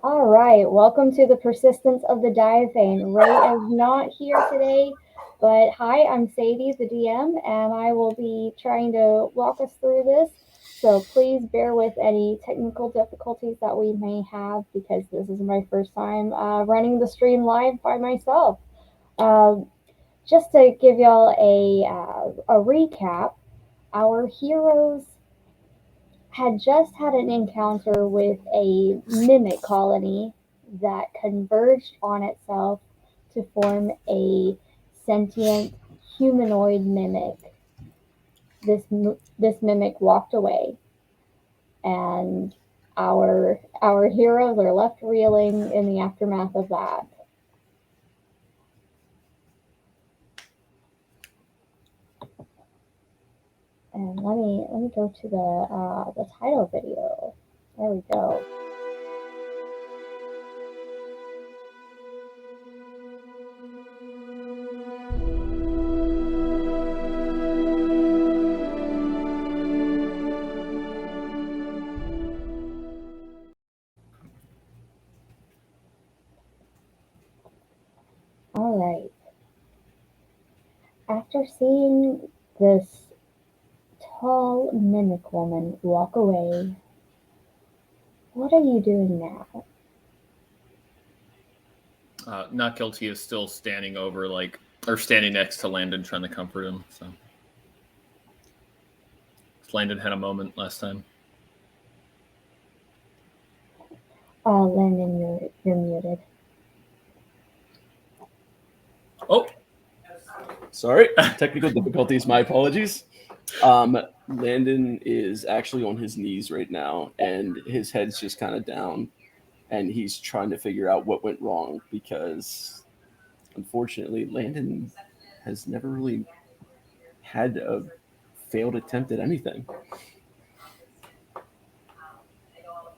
All right, welcome to the persistence of the Diaphane. Ray is not here today, but hi, I'm Sadie, the DM, and I will be trying to walk us through this. So please bear with any technical difficulties that we may have because this is my first time running the stream live by myself. Um, just to give y'all a recap, our heroes had just had an encounter with a mimic colony that converged on itself to form a sentient humanoid mimic. This mimic walked away, and our heroes are left reeling in the aftermath of that. And let me go to the title video. There we go. All right. After seeing this tall mimic woman walk away, what are you doing now? Not guilty is still standing over, or standing next to Landon, trying to comfort him. So Landon had a moment last time. Landon, you're muted. Oh, Sorry, technical difficulties. My apologies. Landon is actually on his knees right now, and his head's just kind of down, and he's trying to figure out what went wrong because, unfortunately, Landon has never really had a failed attempt at anything.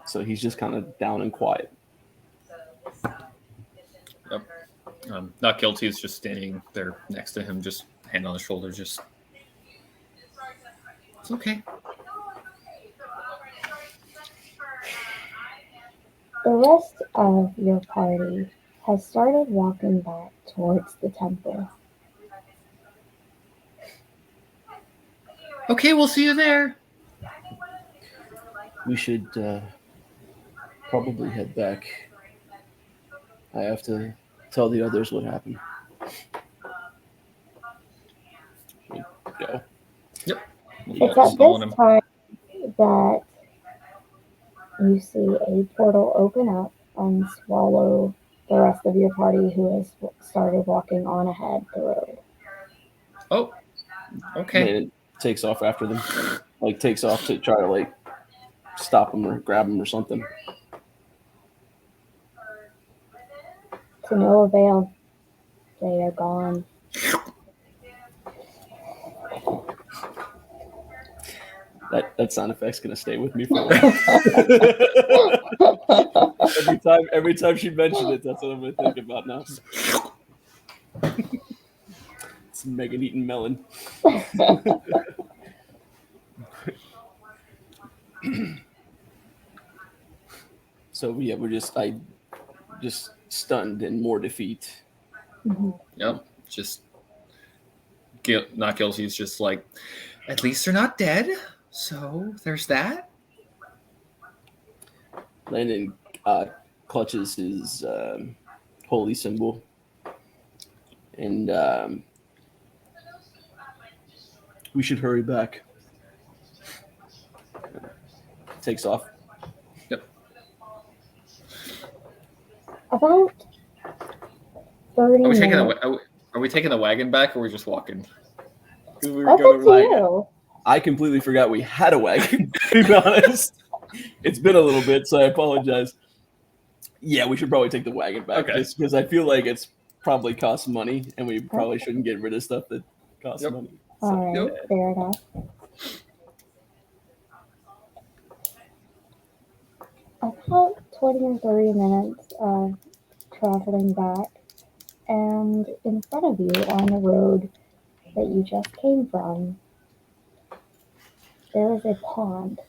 So he's just kind of down and quiet. yep. Not guilty is just standing there next to him, just hand on his shoulder. Just it's okay. The rest of your party has started walking back towards the temple. Okay, we'll see you there. We should probably head back. I have to tell the others what happened. We go. Yep. It's at Following this him. time that you see a portal open up and swallow the rest of your party who has started walking on ahead the road. Oh, okay. Landon takes off after them, like takes off to try to like stop them or grab them or something. To no avail. They are gone. That sound effect's gonna stay with me for a while. every time she mentioned it, that's what I'm gonna think about now. It's Megan eating melon. So yeah, I just stunned in more defeat. Yep. Just not guilty is just like, at least they're not dead. So there's that. Landon clutches his holy symbol and we should hurry back. Takes off. Yep. About 30 Are we taking minutes. are we taking the wagon back, or are we just walking? We were That's gonna up to wagon. you. I completely forgot we had a wagon, to be honest. It's been a little bit, so I apologize. Yeah, we should probably take the wagon back, Okay. just because I feel like it's probably costs money, and we probably shouldn't get rid of stuff that costs Yep. money. All right, Yep. fair enough. About 20 or 30 minutes of traveling back, and in front of you on the road that you just came from, there is a pond.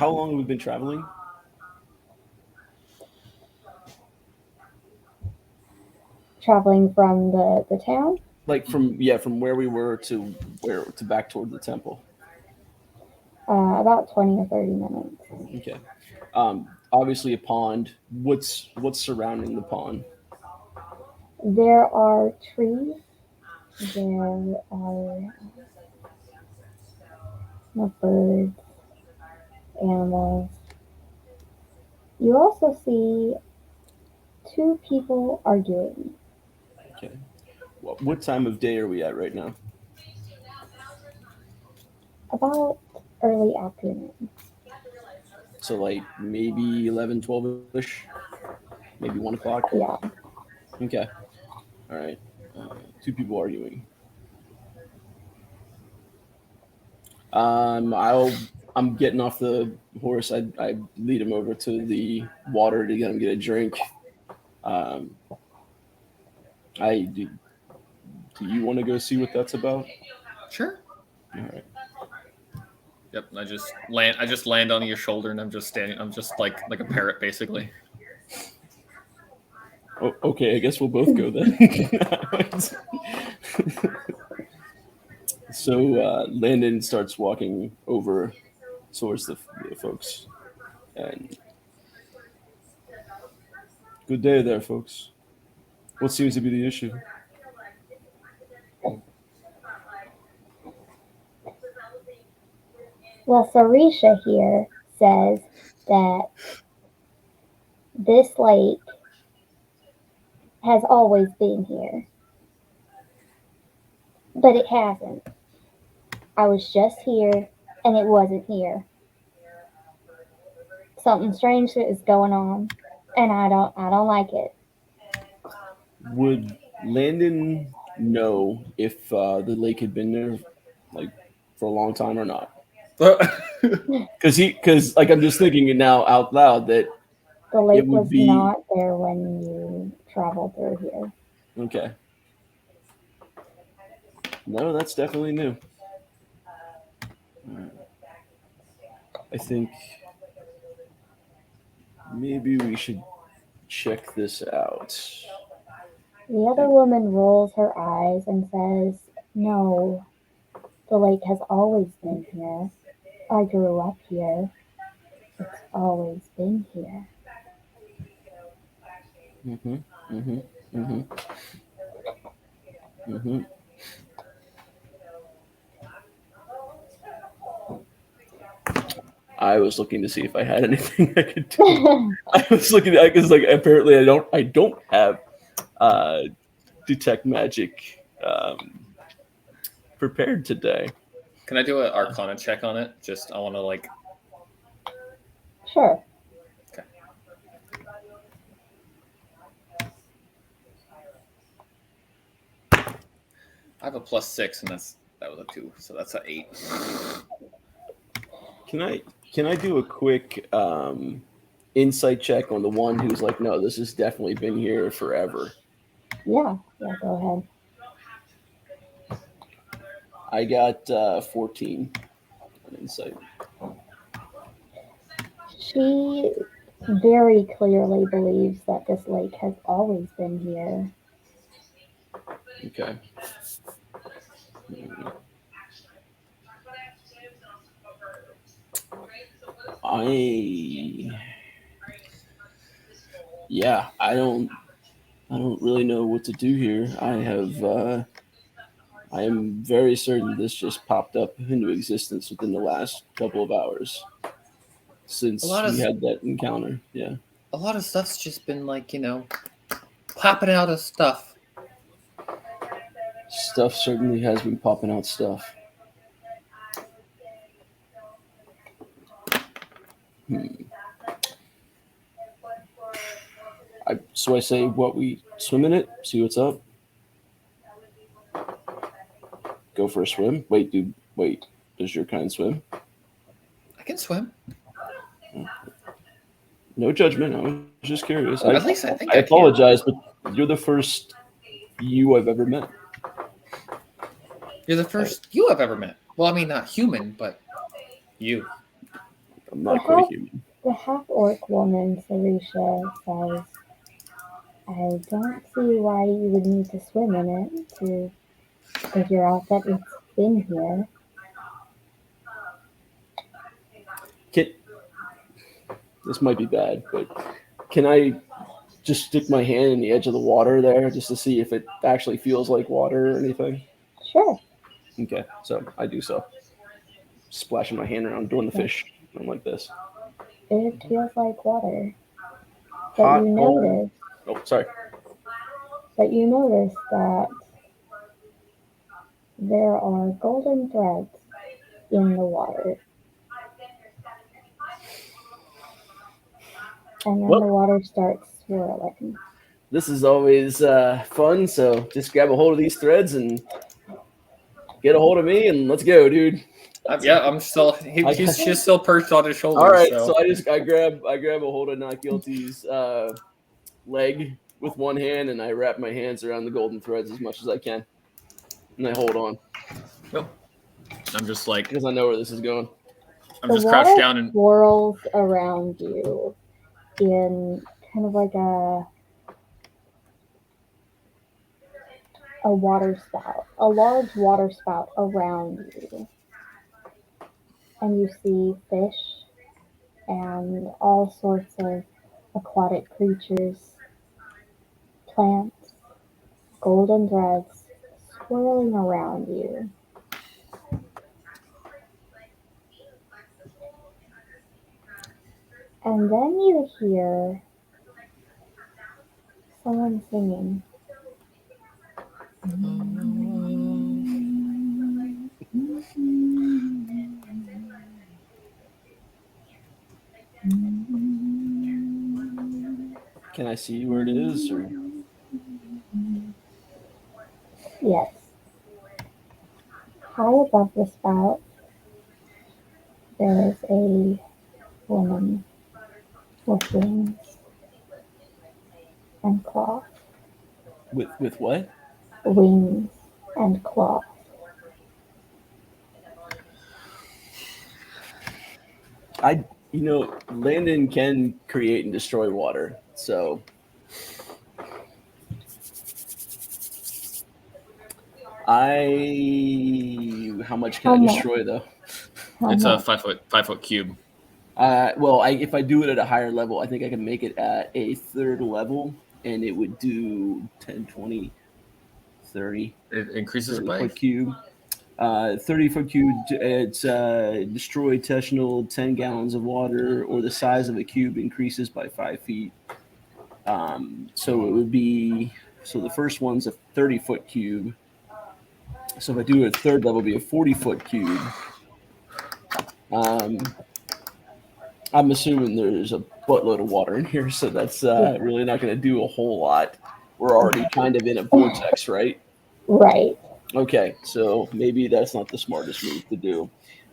how long have we been traveling? Traveling from the town, Like from where we were to where to back toward the temple. about 20 or 30 minutes. Okay. Obviously a pond. What's surrounding the pond? There are trees. There are birds, animals. You also see two people arguing. Okay. What time of day are we at right now? About early afternoon. So like maybe 11, 12ish, maybe 1 o'clock. Yeah. Okay. All right. Two people arguing. I'm getting off the horse. I lead him over to the water to get him get a drink. Um, I do you want to go see what that's about? Sure. All right. Yep. I just land on your shoulder, and I'm just standing. I'm just like a parrot, basically. Oh, okay. I guess we'll both go then. So Landon starts walking over towards the folks, and good day there, folks. What seems to be the issue? Well, Sarisha here says that this lake has always been here, but it hasn't. I was just here, and it wasn't here. Something strange is going on, and I don't like it. Would Landon know if the lake had been there, like, for a long time or not? Because like I'm just thinking it now out loud that The it lake would was be not there when you traveled through here. okay. No, that's definitely new. I think maybe we should check this out. The other woman rolls her eyes and says, "No, the lake has always been here. I grew up here. It's always been here." Mm-hmm. Mm-hmm. Mm-hmm. Mm-hmm. I was looking to see if I had anything I could do. I was looking at because like apparently I don't have uh, detect magic prepared today. Can I do an Arcana check on it? I want to like. Sure. Okay. I have a +6, and that was a 2, so that's an 8. Can I do a quick insight check on the one who's like, no, this has definitely been here forever? Yeah, go ahead. I got 14 on insight. She very clearly believes that this lake has always been here. Okay. I don't really know what to do here. I am very certain this just popped up into existence within the last couple of hours since we had that encounter. Yeah. A lot of stuff's just been like, popping out of stuff. Stuff certainly has been popping out stuff. So I say, what, we swim in it, see what's up? Go for a swim? Wait, does your kind swim? I can swim. No judgment. I was just curious. At least I think I apologize, but you're the first you I've ever met. You're the first you I've ever met. Well, I mean, not human, but you. I'm The not quite half human. the half orc woman, Sarisha, says, I don't see why you would need to swim in it to figure out that it's been here. Can, this might be bad, but can I just stick my hand in the edge of the water there just to see if it actually feels like water or anything? Sure, Okay, so I do so. Splashing my hand around, doing the yes, fish. I'm like this. it feels like water. But you Hot, cold. notice, Oh, sorry. that there are golden threads in the water. And then the Well, water starts swirling. this is always fun. So just grab a hold of these threads and get a hold of me, and let's go, dude. Yeah, I'm still. I got She's you. still perched on his All shoulders. right, so So I grab a hold of Not Guilty's leg with one hand, and I wrap my hands around the golden threads as much as I can, and I hold on nope. I'm just like because I know where this is going. I'm The just crouched water down and swirls around you in kind of like a water spout, a large water spout around you. And you see fish and all sorts of aquatic creatures, plants, golden threads swirling around you. And then you hear someone singing. Can I see where it is, or Yes, high above the spout, there is a woman with wings and claws. with what? Wings and claws. Landon can create and destroy water, so how much can How I much? destroy though? How it's a much? 5 foot cube. Well, if I do it at a higher level, I think I can make it at a third level, and it would do 10, 20, 30, It increases it 30 by. foot cube. 30-foot cube, it's destroy additional 10 gallons of water, or the size of a cube increases by 5 feet. So it would be, so the first one's a 30-foot cube. So if I do a third level, it'd be a 40-foot cube. I'm assuming there's a buttload of water in here, so that's Yeah. really not going to do a whole lot. We're already kind of in a vortex, right? Right. Okay, so maybe that's not the smartest move to do.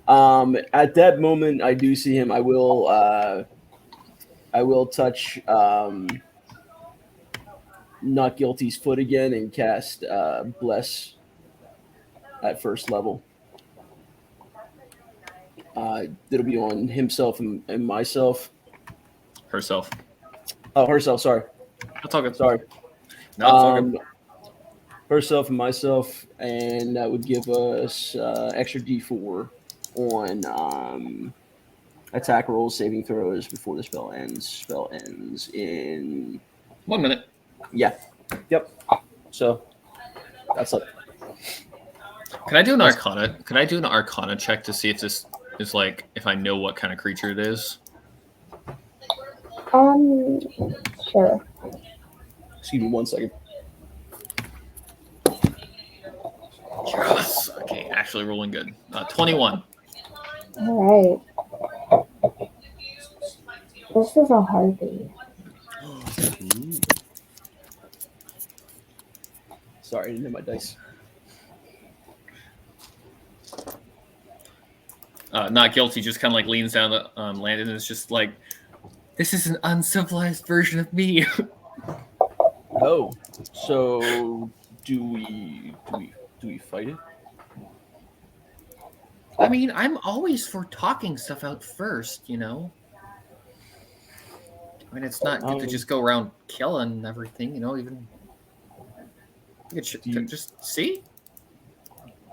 At that moment, I do see him. I will touch Not Guilty's foot again and cast Bless at first level. It'll be on himself and myself. Herself. Oh, herself. Sorry, That's all good. sorry. No, it's all good. Herself and myself, and that would give us extra D4 on attack rolls, saving throws before the spell ends. Spell ends in 1 minute. yeah, yep. So that's up. Can I do an Arcana? Can I do an Arcana check to see if this is like if I know what kind of creature it is? Sure. Excuse me 1 second. Yes. Okay, actually rolling good. 21. All right. This is a harpy. Sorry, I didn't have my dice. Not Guilty just kind of like leans down on Landon and is just like, this is an uncivilized version of me. Oh, so do we fight it? mean, I'm always for talking stuff out first, you know? I mean, it's not good to just go around killing everything, you know, even... You could just see?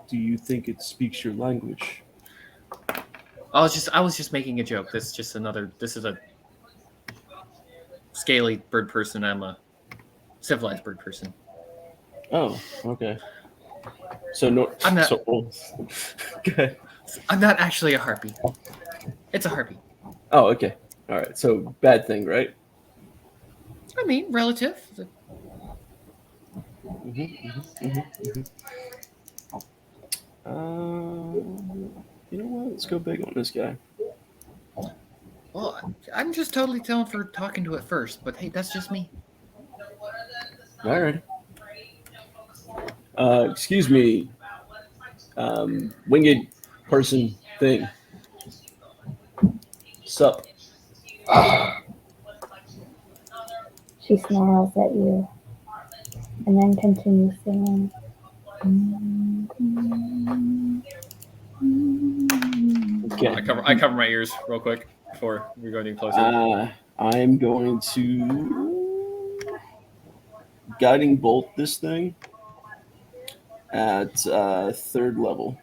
Do you think it speaks your language? I was just making a joke. This is a scaly bird person. I'm a civilized bird person. Oh, okay. So no, I'm not. So, okay. I'm not actually a harpy. It's a harpy. Oh, okay. All right. So bad thing, right? I mean, relative. You know what? Let's go big on this guy. Well, I'm just totally down for talking to it first. But hey, that's just me. All right. Excuse me, winged person thing. Sup? She snarls at you and then continues singing. Okay. I cover my ears real quick before we go any closer. I'm going to guiding bolt this thing at third level.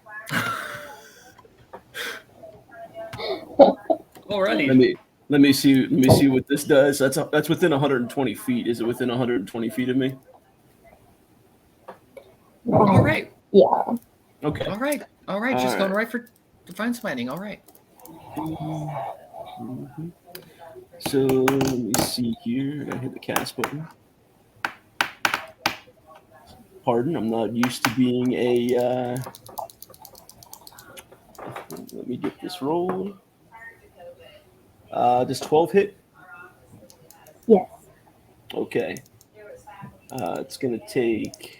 Alrighty. Let me see what this does. That's within 120 feet. Is it within 120 feet of me? All right. Yeah. Okay. All right. Just going right for divine smiting. All right. Mm-hmm. So let me see here. I hit the cast button. Pardon, I'm not used to being a. Let me get this rolled. Does 12 hit? Yes. Okay. It's going to take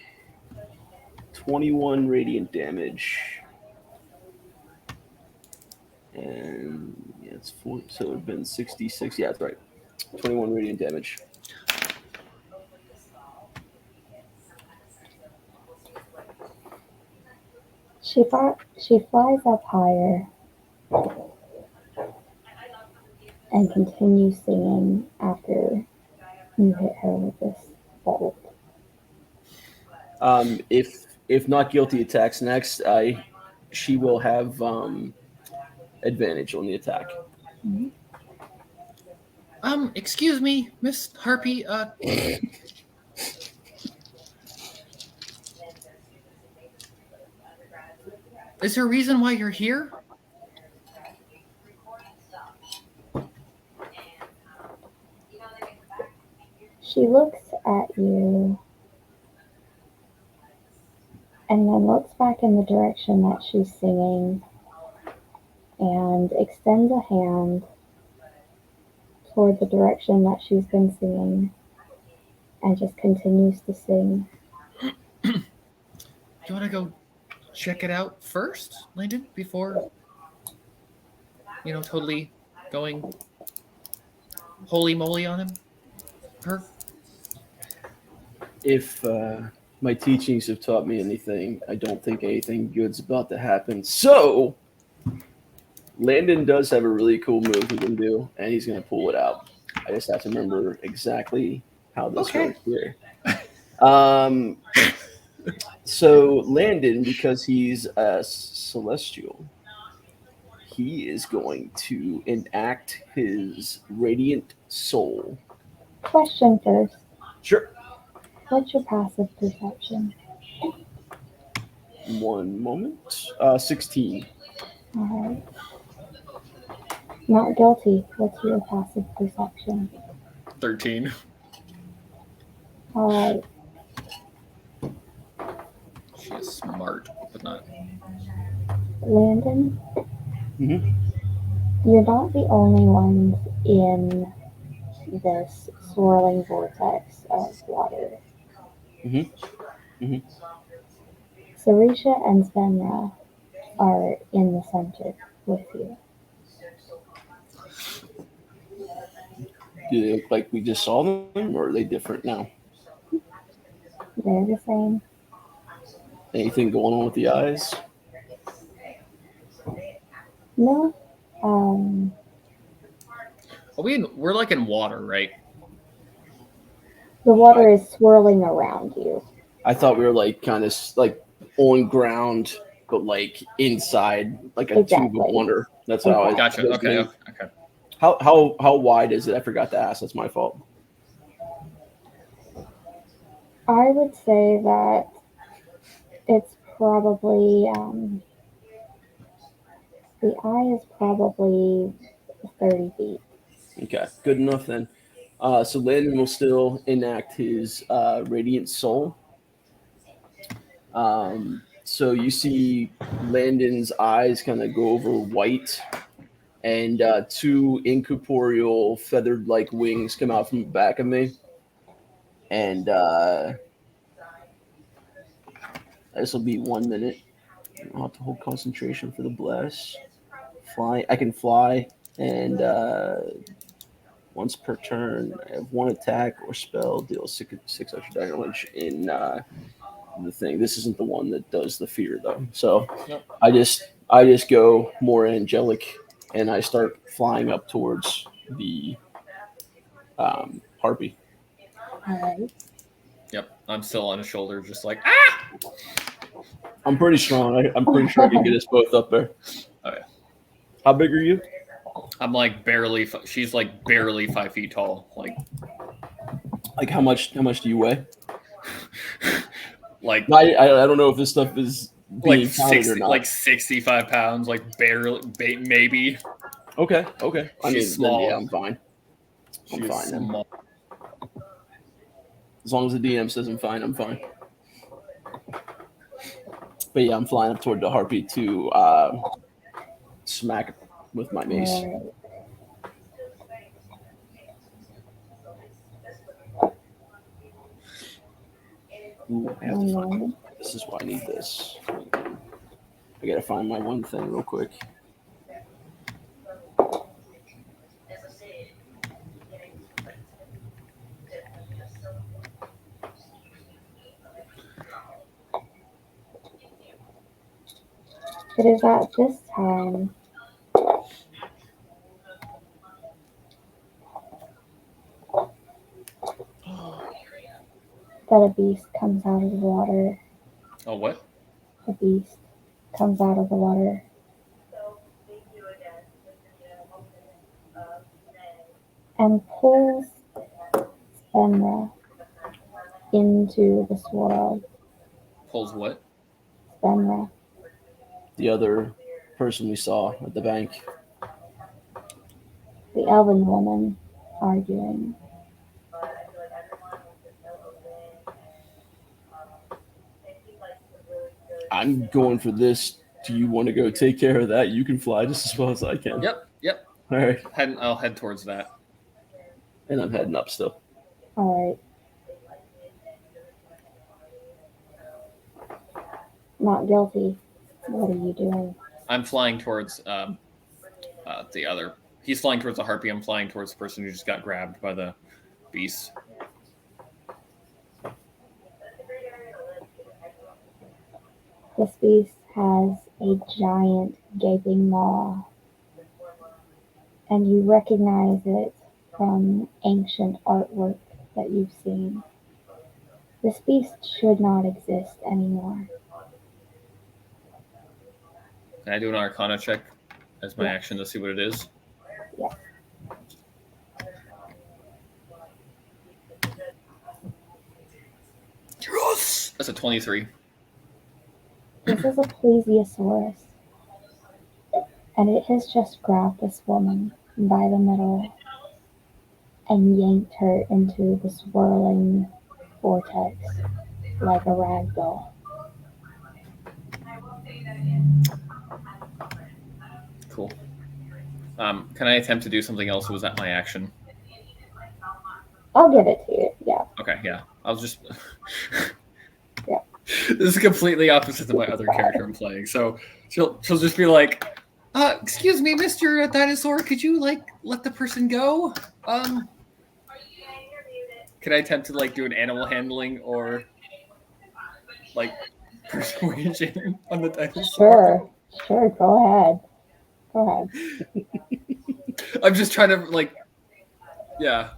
21 radiant damage. And yeah, it's 4, so it would have been 66. Yeah, that's right. 21 radiant damage. She flies up higher and continues singing after you hit her with this bolt. If not guilty attacks next, she will have advantage on the attack. Mm-hmm. Excuse me, Miss Harpy. Is there a reason why you're here? She looks at you and then looks back in the direction that she's singing and extends a hand toward the direction that she's been singing and just continues to sing. Do you want to go check it out first, Landon, before, totally going holy moly on him? Her? If my teachings have taught me anything, I don't think anything good's about to happen. So, Landon does have a really cool move he can do, and he's going to pull it out. I just have to remember exactly how this works here. So, Landon, because he's a celestial, he is going to enact his radiant soul. Question first. Sure. What's your passive perception? One moment. 16. Alright. Not guilty. What's your passive perception? 13. Alright. She is smart, but not. Landon? Mm-hmm. You're not the only ones in this swirling vortex of water. Mm-hmm. Mm-hmm. Sarisha and Svenra are in the center with you. Do they look like we just saw them, or are they different now? They're the same. Anything going on with the eyes? No. We're like in water, right? The water is swirling around you. I thought we were like kind of like on ground, but like inside, like a tube of Exactly. wonder. That's how I Gotcha. was Okay. getting. Okay. Okay. How wide is it? I forgot to ask. That's my fault. I would say that it's probably the eye is probably 30 feet. Okay, good enough then. So Landon will still enact his radiant soul. So you see Landon's eyes kind of go over white, and two incorporeal feathered-like wings come out from the back of me, and this will be 1 minute. I'll have to hold concentration for the bless. Fly. I can fly, and once per turn, I have one attack or spell deal six extra damage in the thing. This isn't the one that does the fear though. So Yep. I just go more angelic, and I start flying up towards the harpy. All right. Yep. I'm still on his shoulder, just like ah. I'm pretty strong. I'm pretty sure I can get us both up there. Oh yeah. How big are you? I'm like barely. She's like barely 5 feet tall. Like how much? How much do you weigh? Like I don't know if this stuff is being counted or 60, not. like 65 pounds, like barely, maybe. Okay. I mean, She's small. then yeah, I'm fine. I'm She's fine then. small. As long as the DM says I'm fine, I'm fine. But yeah, I'm flying up toward the harpy to smack with my mace. All right. Ooh, I have to find. This is why I need this. I gotta find my one thing real quick. It is at this time that a beast comes out of the water. Oh, what? A beast comes out of the water. And pulls Spenra into the swirl. Pulls what? Spenra. The other person we saw at the bank. The elven woman arguing. I'm going for this. Do you want to go take care of that? You can fly just as well as I can. Yep. All right. I'll head towards that. And I'm heading up still. All right. Not guilty. What are you doing? I'm flying towards the other. He's flying towards the harpy. I'm flying towards the person who just got grabbed by the beast. This beast has a giant gaping maw, and you recognize it from ancient artwork that you've seen. This beast should not exist anymore. Can I do an Arcana check as my Yeah. action to see what it is? Yeah. Yes! That's a 23. This is a plesiosaurus, and it has just grabbed this woman by the middle and yanked her into the swirling vortex like a rag doll. Cool. Can I attempt to do something else? Or was that my action? I'll give it to you. Yeah. Okay, yeah. I was just. Yeah. This is completely opposite to my other character I'm playing. So she'll just be like, "Excuse me, Mr. Dinosaur, could you let the person go? Can I attempt to do an animal handling or persuasion on the dinosaur?" Sure. Go ahead. Go ahead. I'm just trying to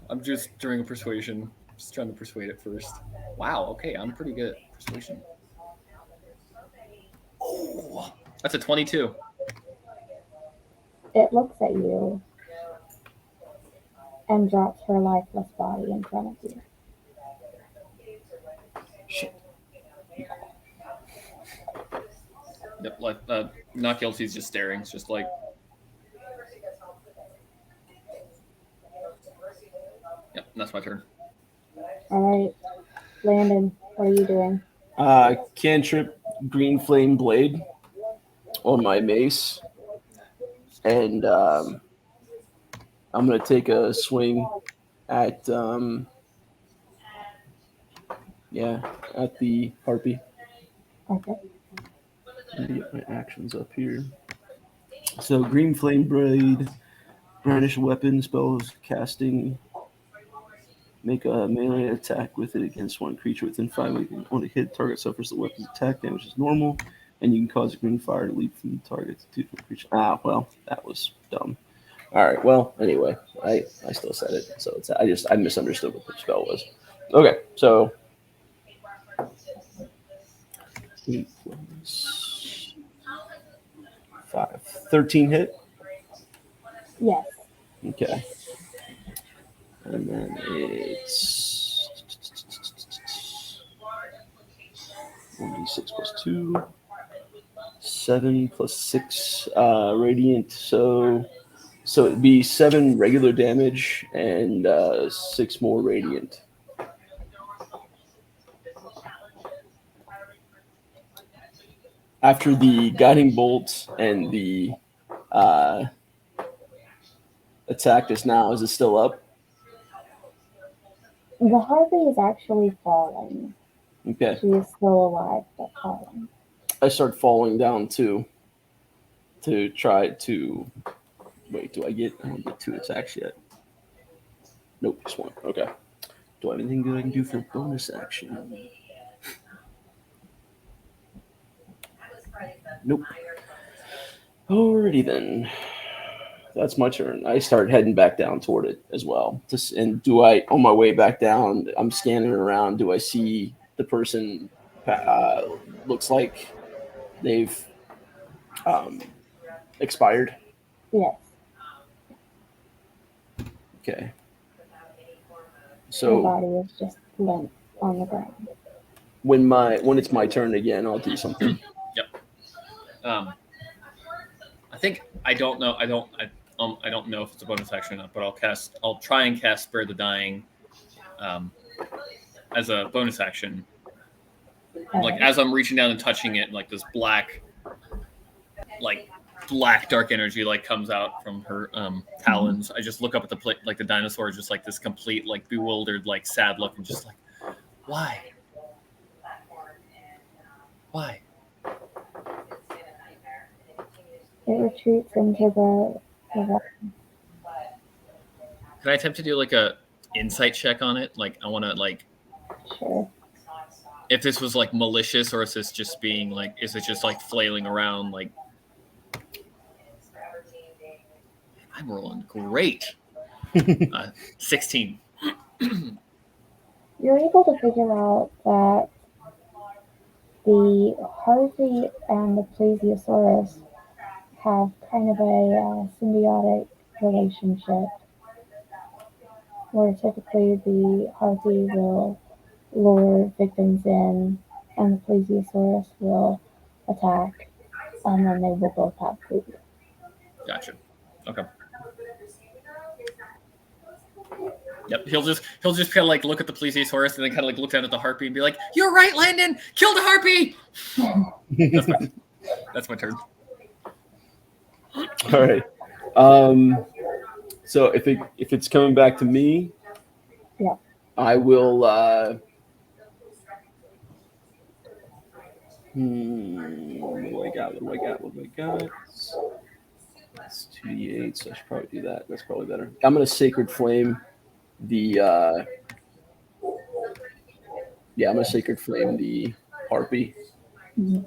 I'm just doing a persuasion. Just trying to persuade it first. Wow, okay, I'm pretty good at persuasion. Oh, that's a 22. It looks at you and drops her lifeless body in front of you. Shit. Yep, not guilty. He's just staring. It's just like. Yep, that's my turn. All right, Landon, what are you doing? Cantrip Green Flame Blade on my mace, and I'm gonna take a swing at at the harpy. Okay. Let me get my actions up here. So Green Flame Blade, brandish weapon, spells, casting. Make a melee attack with it against one creature within 5 feet. On a hit, target suffers the weapon's attack damage is normal, and you can cause a green fire to leap from the target to the creature. Ah, well, that was dumb. All right. Well, anyway, I still said it, so I misunderstood what the spell was. Okay, so 8 plus 5, 13 hit. Yes. Okay. And then it's 1d6 plus 2, 7 plus 6 radiant. So it'd be 7 regular damage and 6 more radiant. After the guiding bolt and the attack just now, is it still up? The harpy is actually falling. Okay. She is still alive, but falling. I start falling down too to try to. Wait, I don't get 2 attacks yet. Nope, just 1. Okay. Do I have anything good I can do for bonus action? Nope. Alrighty then. That's my turn. I start heading back down toward it as well. And on my way back down, I'm scanning around. Do I see the person looks like they've expired? Yes. Okay. Her So body is just limp on the ground. when it's my turn again, I'll do something. Yep. I think I don't know. I don't know if it's a bonus action or not, but I'll try and cast Spare the Dying as a bonus action. Like as I'm reaching down and touching it, like this black dark energy comes out from her talons. I just look up at the dinosaur, just like this complete bewildered, sad look, and just why? It retreats into the water. Can I attempt to do a insight check on it? I want to Sure. if this was malicious, or is this just being is it just flailing around I'm rolling great. 16. You're able to figure out that the harpy and the plesiosaurus have kind of a symbiotic relationship, where typically the harpy will lure victims in and the plesiosaurus will attack, and then they will both have food. Gotcha. Okay. Yep. He'll just kind of look at the plesiosaurus and then kind of look down at the harpy and be like, "You're right, Landon. Kill the harpy." That's my turn. All right. So if it's coming back to me, yeah, I will. What do I got? It's 2d8, so I should probably do that. That's probably better. I'm gonna Sacred Flame the. I'm gonna Sacred Flame the harpy. Mm-hmm.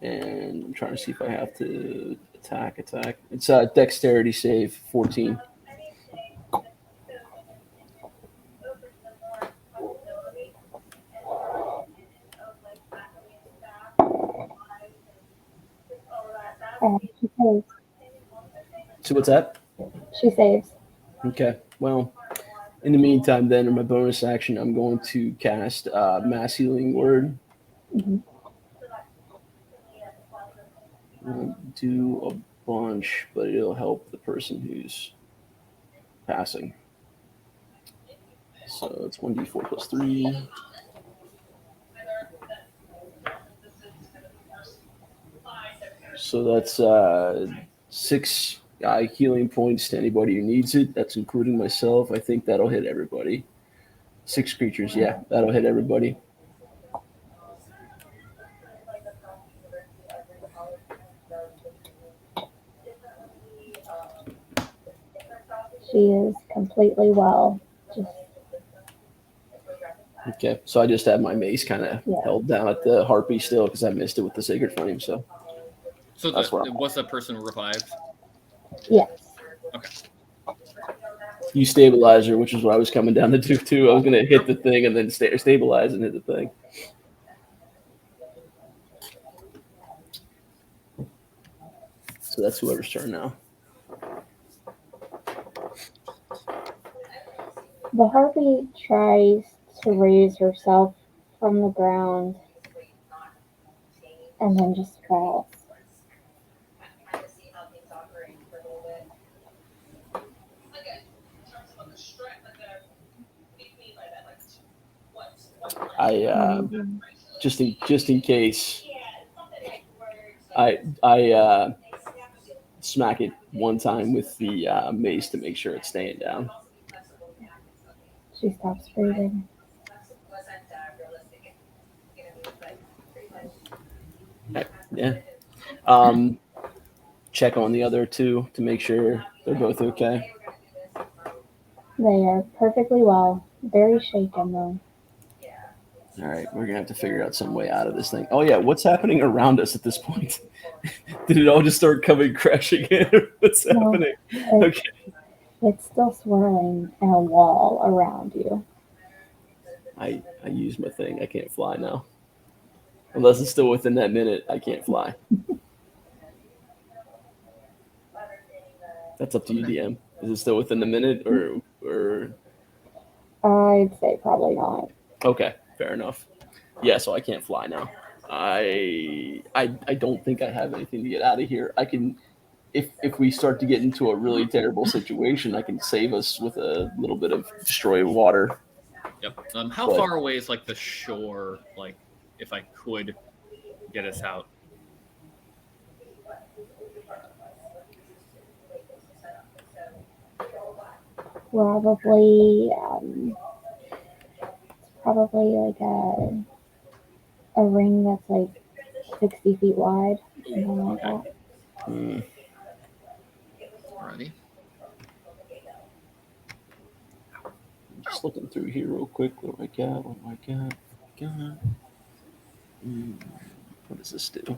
and I'm trying to see if I have to attack. It's a dexterity save 14. She saves. So what's that? She saves. Okay. Well, in the meantime, then in my bonus action, I'm going to cast Mass Healing Word. Mhm. I'll do a bunch, but it'll help the person who's passing. So it's 1d4 plus 3. So that's 6 healing points to anybody who needs it. That's including myself. I think that'll hit everybody. 6 creatures, yeah, that'll hit everybody. She is completely well. Just Okay, so I just have my mace kind of held down at the harpy still because I missed it with the sacred flame. So that's where was the person revived? yes. Okay. You stabilize her, which is what I was coming down to do too. I was going to hit the thing and then stabilize and hit the thing. So that's whoever's turn now. The harpy tries to raise herself from the ground and then just falls. I just in case I smack it one time with the mace to make sure it's staying down. She stops breathing. Yeah. Check on the other two to make sure they're both okay. They are perfectly well. Very shaken though. All right, we're gonna have to figure out some way out of this thing. Oh yeah, what's happening around us at this point? Did it all just start coming crashing in? What's happening? Okay. It's still swirling in a wall around you. I use my thing. I can't fly now. Unless it's still within that minute, I can't fly. That's up to you, DM. Is it still within the minute or? I'd say probably not. Okay, fair enough. Yeah, so I can't fly now. I don't think I have anything to get out of here. I can, if we start to get into a really terrible situation, I can save us with a little bit of destroy water. Yep. How far away is like the shore? Like, if I could get us out. Probably like a ring that's like 60 feet wide, something like that. Alrighty. Just looking through here real quick. What do I got? What does this do?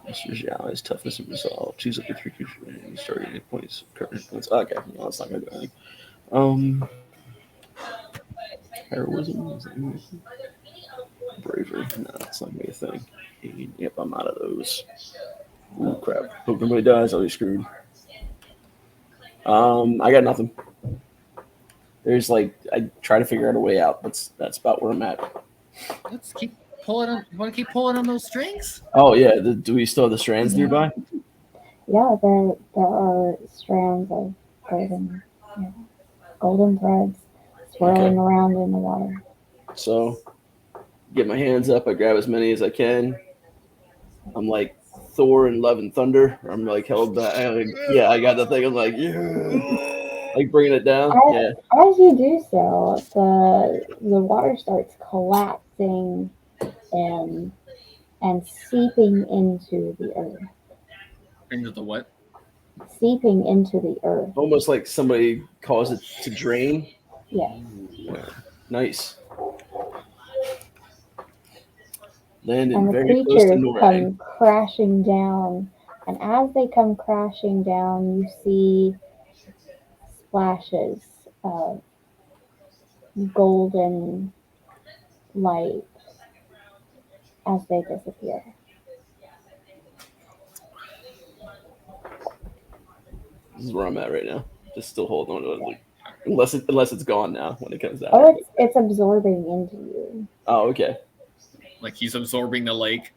Mr. Zhao has toughness and resolve. Choose up to 3 creatures and start getting points. Current points. Okay, no, that's not gonna do anything. Heroism. Bravery. No, that's not gonna be a thing. Yep, I'm out of those. Oh crap! Hope nobody dies. I'll be screwed. I got nothing. There's I try to figure out a way out. That's about where I'm at. Let's keep pulling on. You want to keep pulling on those strings? Oh yeah. Do we still have the strands nearby? Yeah, there are strands of golden threads swirling around in the water. So, get my hands up. I grab as many as I can. I'm like Thor in Love and Thunder. I'm held back. I got the thing. I'm bringing it down. As you do so, the water starts collapsing and seeping into the earth. Into the what? Seeping into the earth. Almost like somebody caused it to drain. Yes. Nice. Landon And the very close to creatures Norang. come crashing down. And as they come crashing down, you see splashes of golden light as they disappear. This is where I'm at right now. Just still holding on to it, like, unless it's gone now when it comes down. Oh, it's absorbing into you. Oh, okay. Like he's absorbing the lake.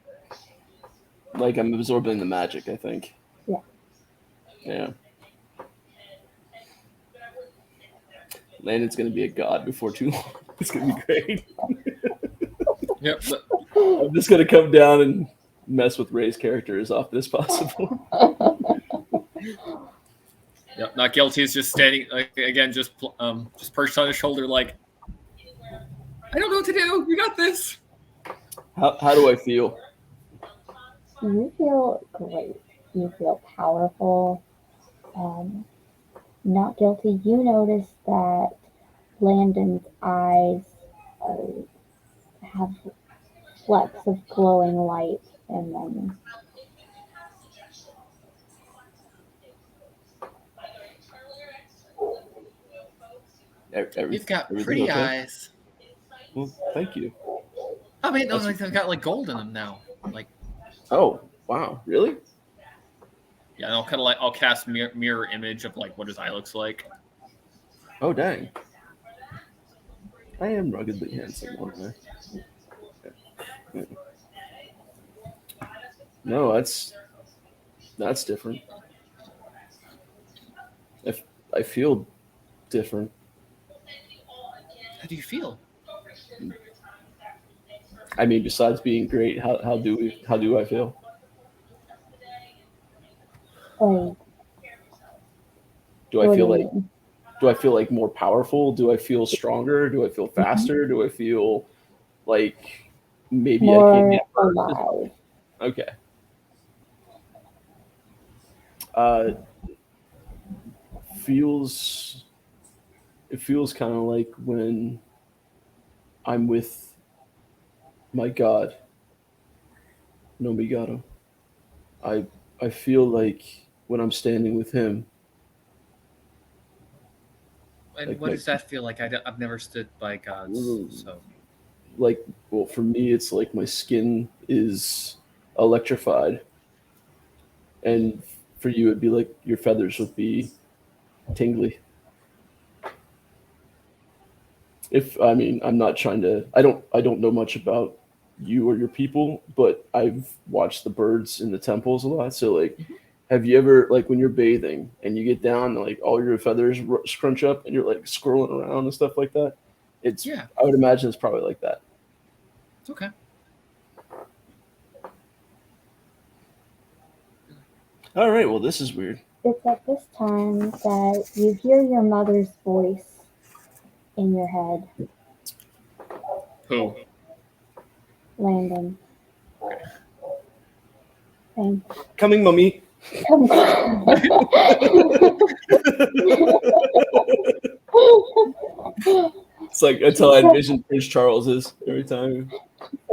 Like I'm absorbing the magic, I think. Yeah. Yeah. Landon's gonna be a god before too long. It's gonna be great. Yep. I'm just gonna come down and mess with Ray's character as often as possible. Yep. Not guilty is just standing like again, just perched on his shoulder, like I don't know what to do. You got this. How do I feel? You feel great. You feel powerful. Not guilty. You notice that Landon's eyes have flecks of glowing light in them. You've got everything pretty okay? eyes. Well, thank you. I mean, no, like they've got like gold in them now. Like, oh wow, really? Yeah, and I'll cast mirror image of like what his eye looks like. Oh dang! I am ruggedly handsome, aren't I? Yeah. No, that's different. I feel different. How do you feel? I mean, besides being great, how do I feel? Like, Do I feel like more powerful? Do I feel stronger? Do I feel faster? Do I feel like maybe I can get hurt? Alive. Okay. It feels kind of like when I'm with my God, Nomigato. I feel like when I'm standing with him. And like what does that feel like? I've never stood by gods, so. Like, well, for me, it's like my skin is electrified, and for you, it'd be like your feathers would be tingly. I mean, I'm not trying to. I don't know much about you or your people, but I've watched the birds in the temples a lot. So, like, have you ever, like, when you're bathing and you get down, and, like, all your feathers scrunch up and you're like scrolling around and stuff like that? Yeah. I would imagine it's probably like that. Okay. All right. Well, this is weird. It's at this time that you hear your mother's voice in your head. Who? Landon. Thanks. Coming, mummy. Come It's like that's how I envision Prince Charles is every time.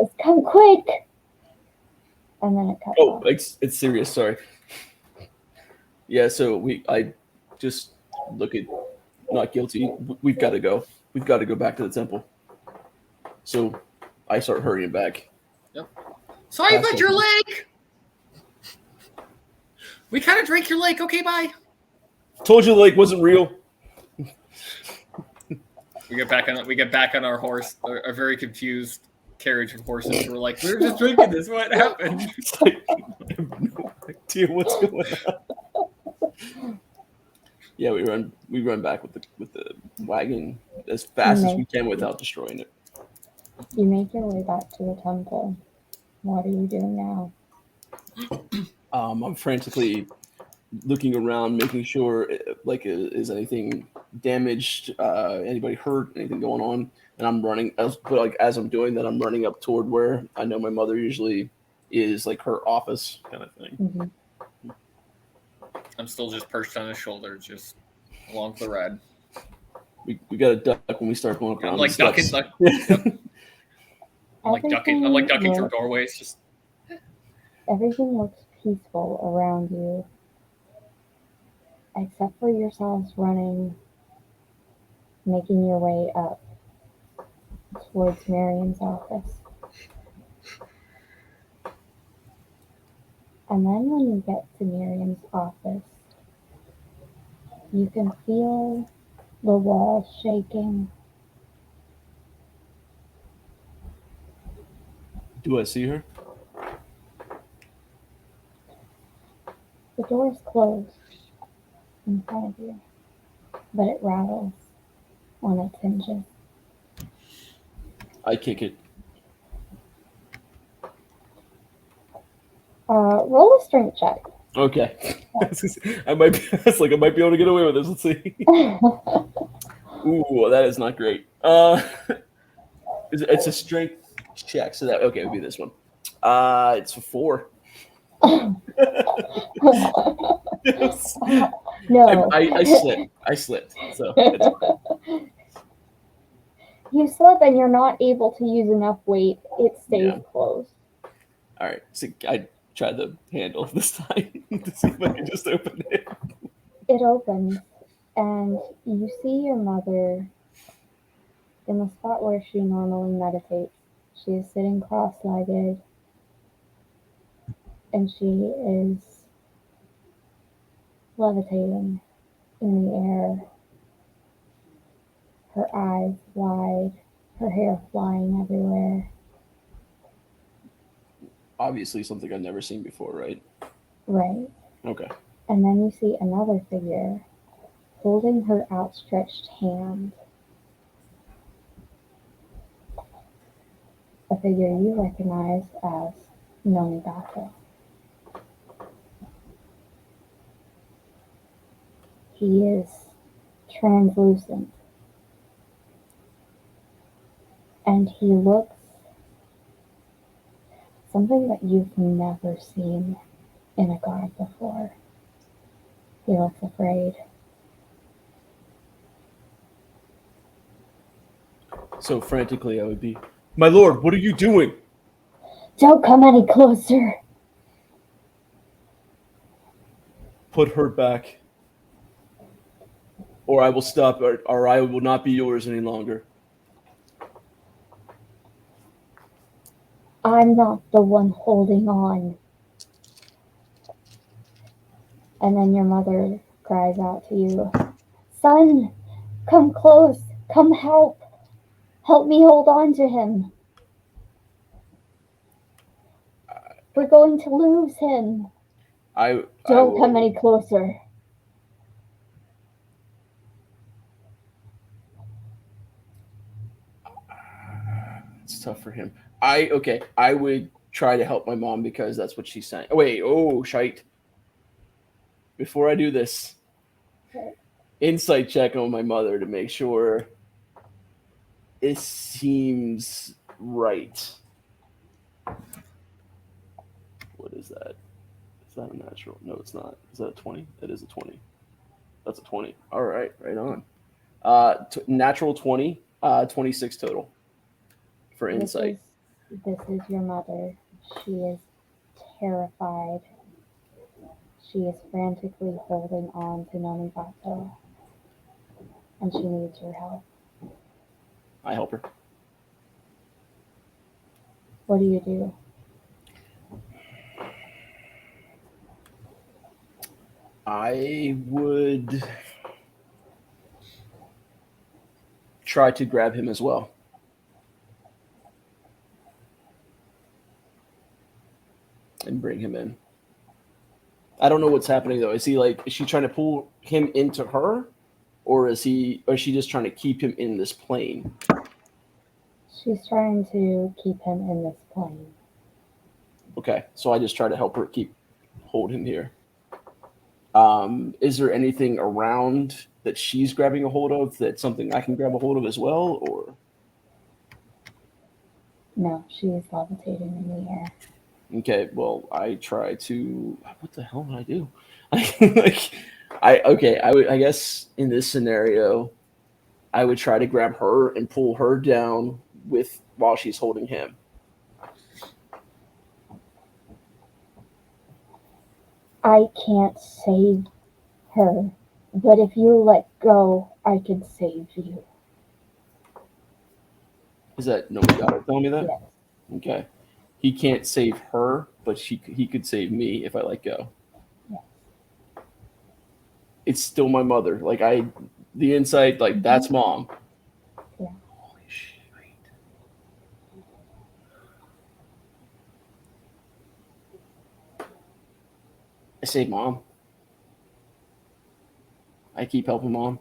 says, "Come quick!" And then it cuts off. It's serious. Sorry. Yeah. So I just look at not guilty. We've got to go. We've got to go back to the temple. So I start hurrying back. Yep. Sorry about your leg. We kind of drank your lake. Okay, bye. Told you the lake wasn't real. We get back on our horse, a very confused carriage of horses. We're like, we were just drinking this. What happened? I have no idea what's going on. Yeah, we run back with the wagon as fast as we can without destroying it. You make your way back to the temple. What are you doing now? I'm frantically looking around, making sure, like, is anything damaged, anybody hurt, anything going on, and I'm running. But like as I'm doing that, I'm running up toward where I know my mother usually is, like her office kind of thing. Mm-hmm. I'm still just perched on his shoulder, just along the ride. We got to duck when we start going up. I'm like ducking. I'm like ducking through doorways. Just Everything looks peaceful around you, except for yourselves running, making your way up towards Miriam's office. And then when you get to Miriam's office, you can feel the walls shaking. Do I see her? The door is closed in front of you, but it rattles on its hinges. I kick it. Roll a strength check. Okay. I might be able to get away with this. Let's see. Ooh, that is not great. It's a strength check, so that okay, it would be this one. It's a 4. Yes. No. I slipped. So you slip and you're not able to use enough weight. It stays closed. All right. So I tried the handle this time to see if I can just open it. It opens, and you see your mother in the spot where she normally meditates. She is sitting cross-legged, and she is levitating in the air, her eyes wide, her hair flying everywhere. Obviously, something I've never seen before, right? Right. Okay. And then you see another figure holding her outstretched hand. A figure you recognize as Nonigato. He is translucent, and he looks something that you've never seen in a god before. He looks afraid. So frantically, I would be, my lord, what are you doing? Don't come any closer. Put her back, or I will stop, or I will not be yours any longer. I'm not the one holding on. And then your mother cries out to you, Son, come close, come help. Help me hold on to him. We're going to lose him. Don't come any closer. It's tough for him. I would try to help my mom because that's what she's saying. Oh, shite. Before I do this, insight check on my mother to make sure it seems right. What is that? Is that a natural? No, it's not. Is that a 20? That is a 20. That's a 20. All right, right on. Natural 20, 26 total for insight. This is your mother. She is terrified. She is frantically holding on to Nonigato, and she needs your help. I help her. What do you do? I would try to grab him as well. And bring him in. I don't know what's happening though. Is she trying to pull him into her, or is she just trying to keep him in this plane? She's trying to keep him in this plane. Okay, so I just try to help her hold him here. Is there anything around that she's grabbing a hold of that's something I can grab a hold of as well, or? No, she is levitating in the air. Okay, well, I try to. What the hell would I do? I guess in this scenario, I would try to grab her and pull her down while she's holding him. I can't save her, but if you let go, I can save you. Is that Nomigata telling me that? Yes. Okay. He can't save her, but he could save me if I let go. Yes. It's still my mother. Like the insight, like that's mom. Yeah. Holy shit. I save mom. I keep helping mom.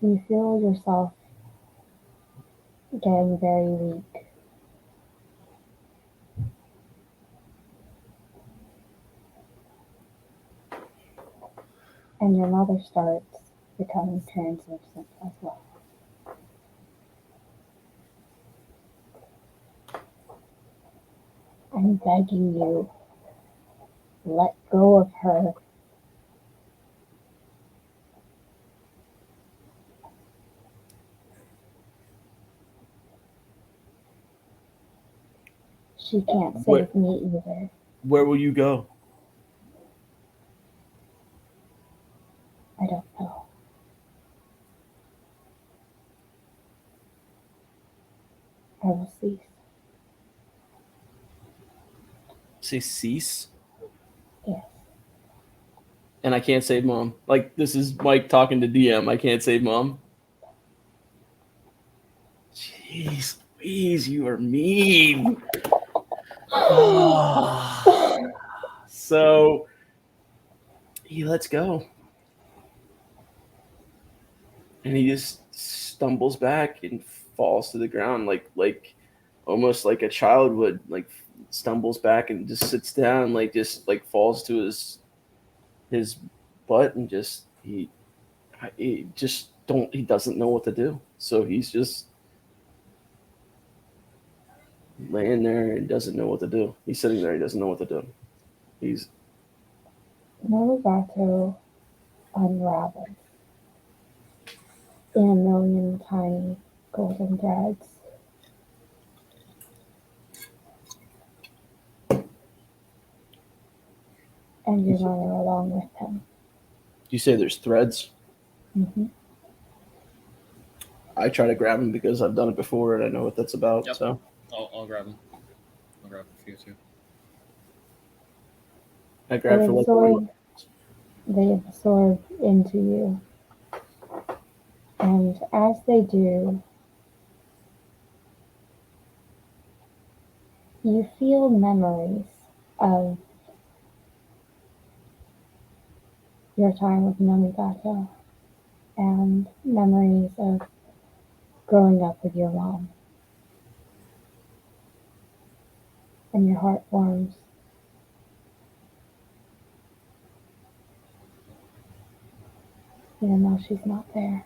You feel yourself getting very weak. And your mother starts becoming translucent as well. I'm begging you, let go of her. She can't Where save me either. where will you go? I don't know. I will cease. Say cease. Yes. And I can't save mom. Like this is Mike talking to DM. I can't save mom. Jeez, Louise, you are mean. So he lets go. And he just stumbles back and falls to the ground like almost like a child would, like stumbles back and just sits down, like just like falls to his butt and just he just don't he doesn't know what to do. So he's just laying there and doesn't know what to do. He's sitting there, he doesn't know what to do. He's Norigato unravels in a million tiny golden threads. And your mother along with him. you say there's threads. Mm-hmm. I try to grab him because I've done it before and I know what that's about. Yep. So I'll grab him. I'll grab a few too. I grab for like one. They absorb into you. And as they do, you feel memories of your time with Namigato and memories of growing up with your mom. And your heart warms. Even though she's not there.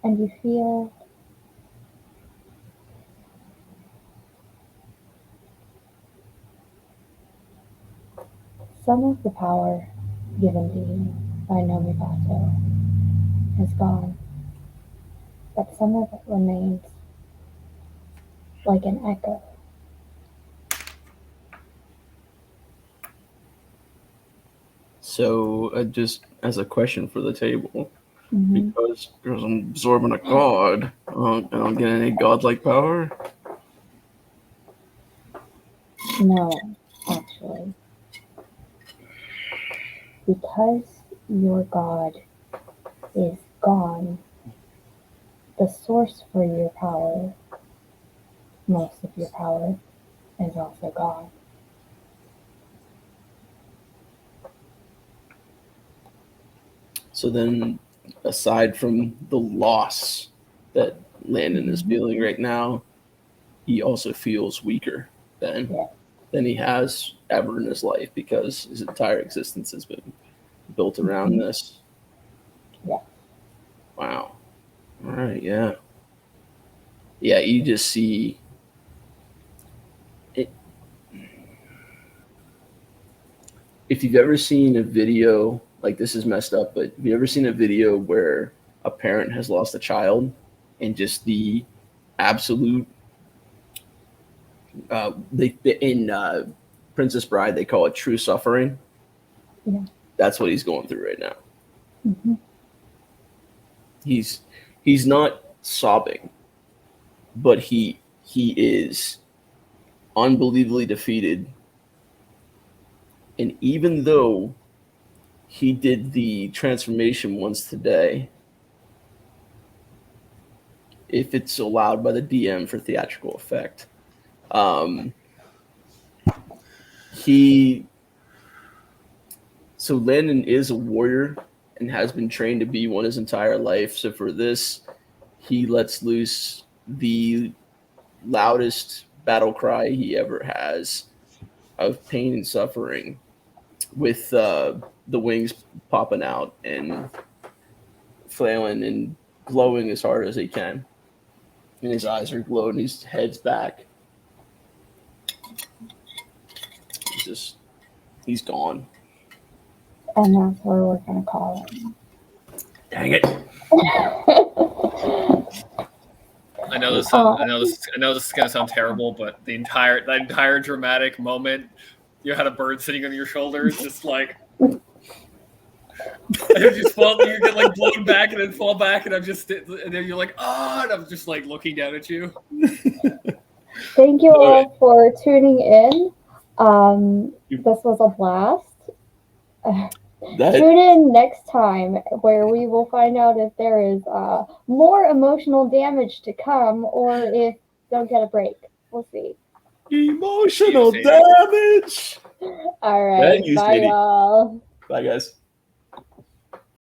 And you feel some of the power given to you by Nomigato has gone, but some of it remains like an echo. So just as a question for the table, Mm-hmm. because I'm absorbing a god, and I'm getting a godlike power. No, actually. Because your god is gone, the source for your power, most of your power, is also gone. So then, aside from the loss that Landon is Mm-hmm. feeling right now, he also feels weaker than Yeah. than he has ever in his life because his entire existence has been built around Mm-hmm. this. Yeah. Wow. All right. Yeah. Yeah. You just see it. If you've ever seen a video, like this is messed up, but have you ever seen a video where a parent has lost a child and just the absolute. In Princess Bride, they call it true suffering. Yeah. That's what he's going through right now. Mm-hmm. He's not sobbing, but he is unbelievably defeated. And even though he did the transformation once today, if it's allowed by the DM for theatrical effect, so Landon is a warrior and has been trained to be one his entire life. So for this, he lets loose the loudest battle cry he ever has of pain and suffering, with the wings popping out and flailing and glowing as hard as he can. And his eyes are glowing, his head's back. He's gone. And that's what we're going to call it. Dang it. I know this. I know this is gonna sound terrible, but that entire dramatic moment, you had a bird sitting on your shoulder, it's just like, and you just fall, you get like blown back and then fall back, and and then you're like, oh, and I'm just like looking down at you. Thank you all for tuning in. This was a blast. Tune in next time, where we will find out if there is more emotional damage to come, or if they'll get a break. We'll see. Emotional damage. All right. Bye, y'all. Bye, guys.